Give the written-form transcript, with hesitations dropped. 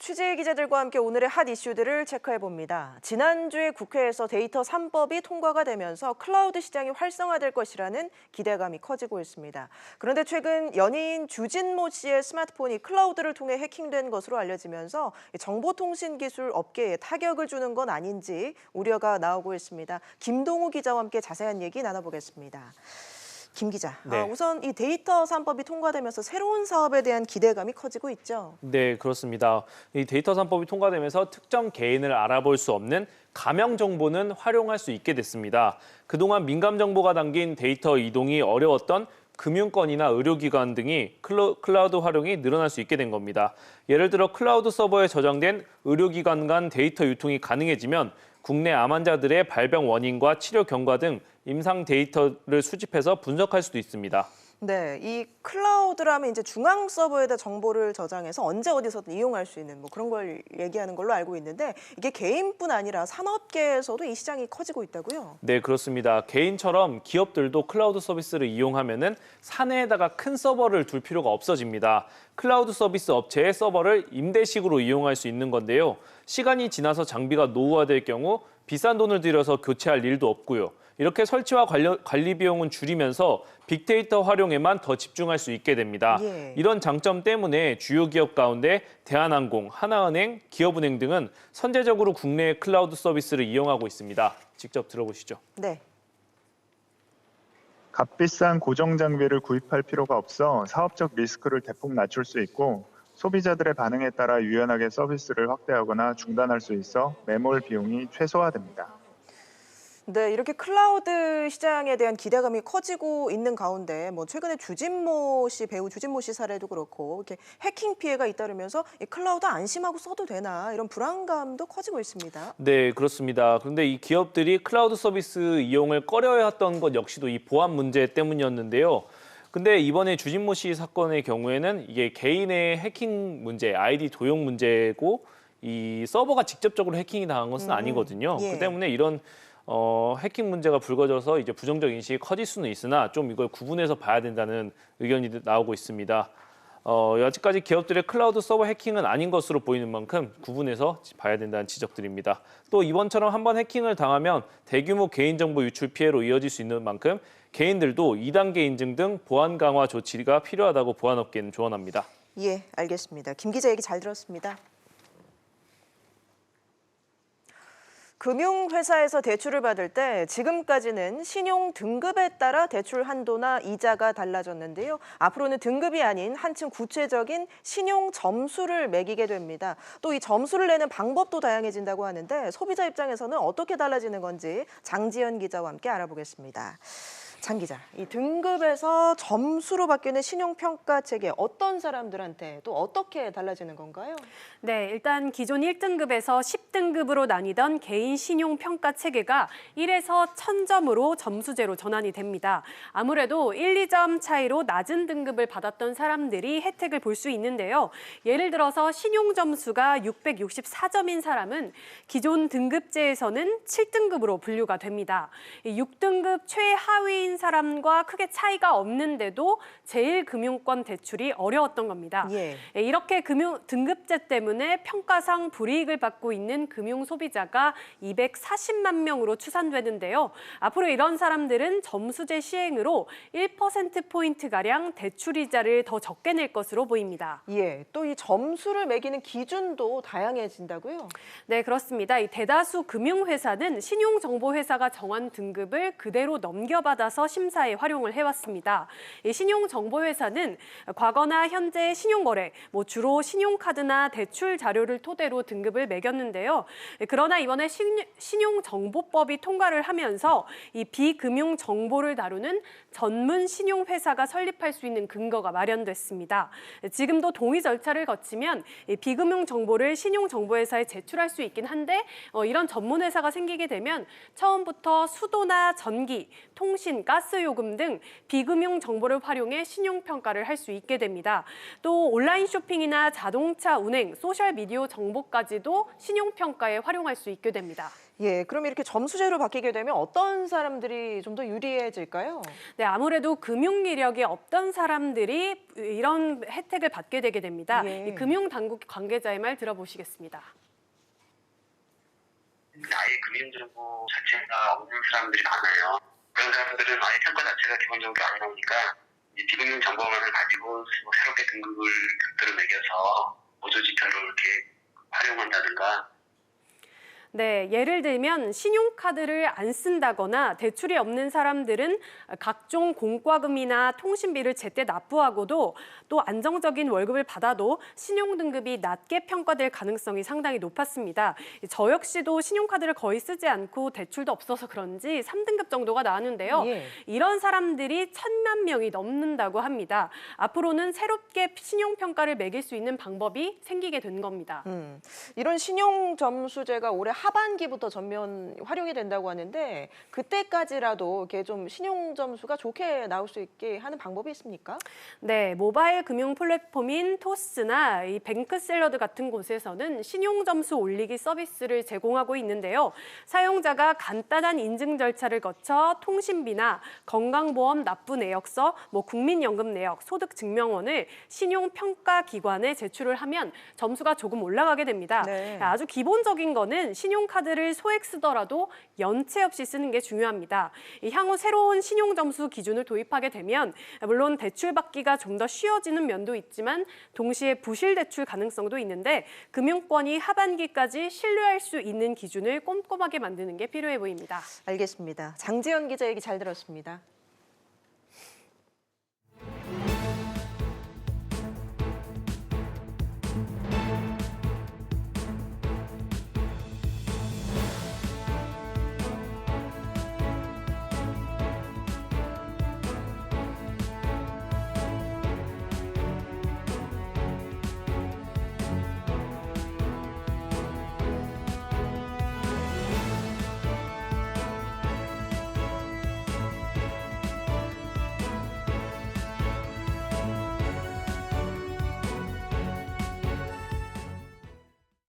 취재 기자들과 함께 오늘의 핫 이슈들을 체크해봅니다. 지난주에 국회에서 데이터 3법이 통과가 되면서 클라우드 시장이 활성화될 것이라는 기대감이 커지고 있습니다. 그런데 최근 연예인 주진모 씨의 스마트폰이 클라우드를 통해 해킹된 것으로 알려지면서 정보통신기술 업계에 타격을 주는 건 아닌지 우려가 나오고 있습니다. 김동우 기자와 함께 자세한 얘기 나눠보겠습니다. 김 기자, 네. 우선 이 데이터 3법이 통과되면서 새로운 사업에 대한 기대감이 커지고 있죠. 네, 그렇습니다. 이 데이터 3법이 통과되면서 특정 개인을 알아볼 수 없는 가명 정보는 활용할 수 있게 됐습니다. 그동안 민감 정보가 담긴 데이터 이동이 어려웠던 금융권이나 의료기관 등이 클라우드 활용이 늘어날 수 있게 된 겁니다. 예를 들어 클라우드 서버에 저장된 의료기관 간 데이터 유통이 가능해지면 국내 암 환자들의 발병 원인과 치료 경과 등 임상 데이터를 수집해서 분석할 수도 있습니다. 네, 이 클라우드라면 이제 중앙 서버에다 정보를 저장해서 언제 어디서든 이용할 수 있는 그런 걸 얘기하는 걸로 알고 있는데 이게 개인뿐 아니라 산업계에서도 이 시장이 커지고 있다고요? 네, 그렇습니다. 개인처럼 기업들도 클라우드 서비스를 이용하면은 사내에다가 큰 서버를 둘 필요가 없어집니다. 클라우드 서비스 업체의 서버를 임대식으로 이용할 수 있는 건데요. 시간이 지나서 장비가 노후화될 경우 비싼 돈을 들여서 교체할 일도 없고요. 이렇게 설치와 관리 비용은 줄이면서 빅데이터 활용에만 더 집중할 수 있게 됩니다. 예. 이런 장점 때문에 주요 기업 가운데 대한항공, 하나은행, 기업은행 등은 선제적으로 국내의 클라우드 서비스를 이용하고 있습니다. 직접 들어보시죠. 네. 값비싼 고정 장비를 구입할 필요가 없어 사업적 리스크를 대폭 낮출 수 있고 소비자들의 반응에 따라 유연하게 서비스를 확대하거나 중단할 수 있어 매몰 비용이 최소화됩니다. 네, 이렇게 클라우드 시장에 대한 기대감이 커지고 있는 가운데 최근에 배우 주진모 씨 사례도 그렇고 이렇게 해킹 피해가 잇따르면서 이 클라우드 안심하고 써도 되나 이런 불안감도 커지고 있습니다. 네, 그렇습니다. 그런데 이 기업들이 클라우드 서비스 이용을 꺼려했던 것 역시도 이 보안 문제 때문이었는데요. 근데 이번에 주진모 씨 사건의 경우에는 이게 개인의 해킹 문제, 아이디 도용 문제고 이 서버가 직접적으로 해킹이 당한 것은 아니거든요. 예. 그 때문에 이런 해킹 문제가 불거져서 이제 부정적 인식이 커질 수는 있으나 좀 이걸 구분해서 봐야 된다는 의견이 나오고 있습니다. 여지까지 기업들의 클라우드 서버 해킹은 아닌 것으로 보이는 만큼 구분해서 봐야 된다는 지적들입니다. 또 이번처럼 한번 해킹을 당하면 대규모 개인정보 유출 피해로 이어질 수 있는 만큼 개인들도 2단계 인증 등 보안 강화 조치가 필요하다고 보안업계는 조언합니다. 예, 알겠습니다. 김 기자 얘기 잘 들었습니다. 금융회사에서 대출을 받을 때 지금까지는 신용 등급에 따라 대출 한도나 이자가 달라졌는데요. 앞으로는 등급이 아닌 한층 구체적인 신용 점수를 매기게 됩니다. 또 이 점수를 내는 방법도 다양해진다고 하는데 소비자 입장에서는 어떻게 달라지는 건지 장지연 기자와 함께 알아보겠습니다. 장 기자, 이 등급에서 점수로 바뀌는 신용평가 체계 어떤 사람들한테 또 어떻게 달라지는 건가요? 네, 일단 기존 1등급에서 10등급으로 나뉘던 개인 신용평가 체계가 1에서 1000점으로 점수제로 전환이 됩니다. 아무래도 1, 2점 차이로 낮은 등급을 받았던 사람들이 혜택을 볼 수 있는데요. 예를 들어서 신용 점수가 664점인 사람은 기존 등급제에서는 7등급으로 분류가 됩니다. 6등급 최하위인 사람과 크게 차이가 없는데도 제1금융권 대출이 어려웠던 겁니다. 예. 이렇게 등급제 때문에 평가상 불이익을 받고 있는 금융 소비자가 240만 명으로 추산되는데요. 앞으로 이런 사람들은 점수제 시행으로 1%포인트가량 대출이자를 더 적게 낼 것으로 보입니다. 예, 또 이 점수를 매기는 기준도 다양해진다고요? 네, 그렇습니다. 이 대다수 금융회사는 신용정보회사가 정한 등급을 그대로 넘겨받아서 심사에 활용을 해왔습니다. 이 신용정보회사는 과거나 현재 신용거래, 주로 신용카드나 대출 자료를 토대로 등급을 매겼는데요. 그러나 이번에 신용정보법이 통과를 하면서 이 비금융 정보를 다루는 전문 신용회사가 설립할 수 있는 근거가 마련됐습니다. 지금도 동의 절차를 거치면 이 비금융 정보를 신용정보회사에 제출할 수 있긴 한데 이런 전문회사가 생기게 되면 처음부터 수도나 전기, 통신, 가스요금 등 비금융 정보를 활용해 신용평가를 할 수 있게 됩니다. 또 온라인 쇼핑이나 자동차 운행, 소셜미디어 정보까지도 신용평가에 활용할 수 있게 됩니다. 예, 그럼 이렇게 점수제로 바뀌게 되면 어떤 사람들이 좀 더 유리해질까요? 네, 아무래도 금융 이력이 없던 사람들이 이런 혜택을 받게 되게 됩니다. 예. 이 금융당국 관계자의 말 들어보시겠습니다. 아예 금융정보 자체가 없는 사람들이 많아요. 그런 사람들은 아예 평가 자체가 기본적으로 안 나오니까 이 비금융 정보만을 가지고 새롭게 등급을 매겨서 보조 지표로 이렇게 활용한다든가. 네, 예를 들면 신용카드를 안 쓴다거나 대출이 없는 사람들은 각종 공과금이나 통신비를 제때 납부하고도 또 안정적인 월급을 받아도 신용등급이 낮게 평가될 가능성이 상당히 높았습니다. 저 역시도 신용카드를 거의 쓰지 않고 대출도 없어서 그런지 3등급 정도가 나왔는데요. 예. 이런 사람들이 1,000만 명이 넘는다고 합니다. 앞으로는 새롭게 신용평가를 매길 수 있는 방법이 생기게 된 겁니다. 이런 신용 점수제가 올해 하반기부터 전면 활용이 된다고 하는데 그때까지라도 이렇게 좀 신용 점수가 좋게 나올 수 있게 하는 방법이 있습니까? 네, 모바일 금융 플랫폼인 토스나 이 뱅크샐러드 같은 곳에서는 신용 점수 올리기 서비스를 제공하고 있는데요. 사용자가 간단한 인증 절차를 거쳐 통신비나 건강보험 납부 내역서, 국민연금 내역, 소득증명원을 신용평가기관에 제출을 하면 점수가 조금 올라가게 됩니다. 네. 아주 기본적인 거는 신용카드를 소액 쓰더라도 연체 없이 쓰는 게 중요합니다. 향후 새로운 신용점수 기준을 도입하게 되면 물론 대출 받기가 좀 더 쉬워지는 면도 있지만 동시에 부실 대출 가능성도 있는데 금융권이 하반기까지 신뢰할 수 있는 기준을 꼼꼼하게 만드는 게 필요해 보입니다. 알겠습니다. 장지연 기자 얘기 잘 들었습니다.